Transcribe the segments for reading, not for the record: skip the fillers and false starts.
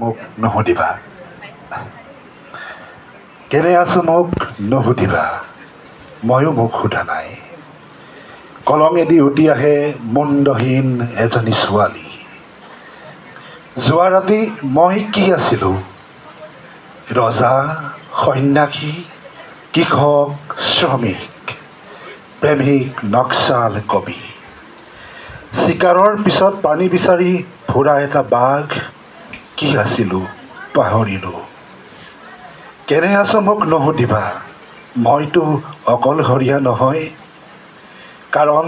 মোক নুসুধিবা কেনে আছো মোক নুসুধিবা ময়ো মোক সোধা নাই কলঙেদি উটি আহে মুণ্ডহীন এজনী ছোৱালী যোৱা ৰাতি মই কি আছিলো ৰজা সন্যাসী কৃষক শ্ৰমিক প্ৰেমিক নক্সাল কবি চিকাৰৰ পিছত পানী বিচাৰি ফুৰা এটা বাঘ কি আছিলো পাহৰিলো কেনে আছো মোক নুসুধিবা মইতো অকলশৰীয়া নহয় কাৰণ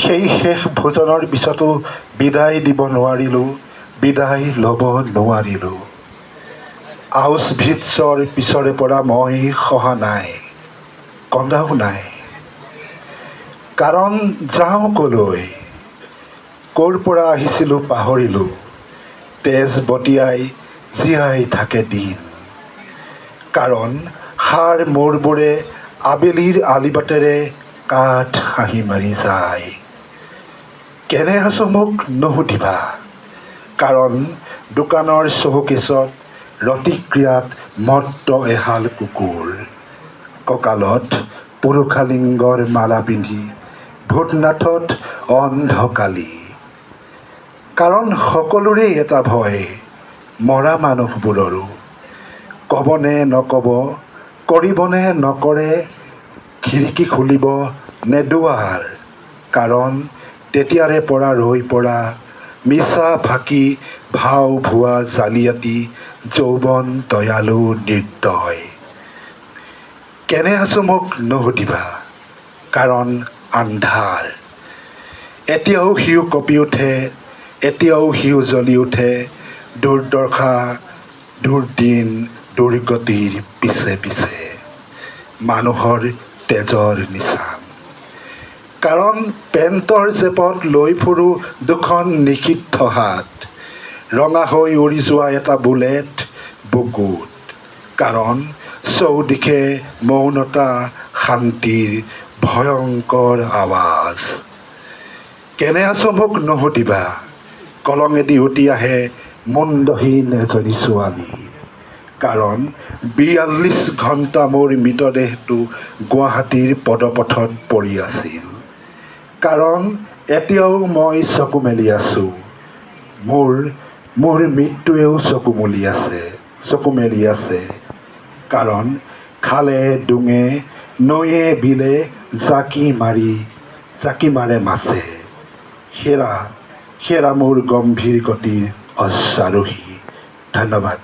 সেই শেষ ভোজনৰ পিছতো বিদায় দিব নোৱাৰিলোঁ বিদায় ল'ব নোৱাৰিলোঁ আউছভিটছৰ পিছৰে পৰা মই সহা নাই কন্দাও নাই কাৰণ যাওঁ কলৈ ক'ৰ পৰা আহিছিলোঁ পাহৰিলোঁ তেজ বতিয়াই জীয়াই থাকে দিন কাৰণ সাৰ মূৰবোৰে আবেলিৰ আলিবাটেৰে কাঠ হাঁহি মাৰি যায় কেনে আছো মোক নুসুধিবা কাৰণ দোকানৰ চৌকেছত ৰতিক্ৰিয়াত মত্ত এহাল কুকুৰ কঁকালত পুৰুষালিংগৰ মালা পিন্ধি ভূতনাথত অন্ধকালি কাৰণ সকলোৰে এটা ভয় মৰা মানুহবোৰৰো ক'বনে নক'ব কৰিবনে নকৰে খিৰিকী খুলিব নেদুৱাৰ কাৰণ তেতিয়াৰে পৰা ৰৈ পৰা মিছা ফাঁকি ভাও ভুৱা জালিয়াতি যৌৱন দয়ালু নিৰ্দয় কেনে আছো মোক নুসুধিবা কাৰণ আন্ধাৰ এতিয়াও সিও কঁপি উঠে এতিয়াও সিও জ্বলি উঠে দুৰ্দশা দুৰ্দিন দুৰ্গতিৰ পিছে পিছে মানুহৰ তেজৰ নিচান কাৰণ পেণ্টৰ জেপত লৈ ফুৰো দুখন নিষিদ্ধ হাত ৰঙা হৈ উৰি যোৱা এটা বুলেট বুকুত কাৰণ চৌদিশে মৌনতা শান্তিৰ ভয়ংকৰ আৱাজ কেনে আছো মোক নুসুধিবা কলঙেদি উটি আহে মুণ্ডহীন এজনী ছোৱালী কাৰণ ৪২ ঘণ্টা মোৰ মৃতদেহটো গুৱাহাটীৰ পদপথত পৰি আছিল কাৰণ এতিয়াও মই চকু মেলি আছোঁ মোৰ মৃত্যুৱেও চকু মেলি আছে কাৰণ খালে ডুঙে নৈয়ে বিলে জাকি মাৰে মাছে সেৰা মোৰ গম্ভীৰ গতিৰ অশ্বাৰোহী ধন্যবাদ।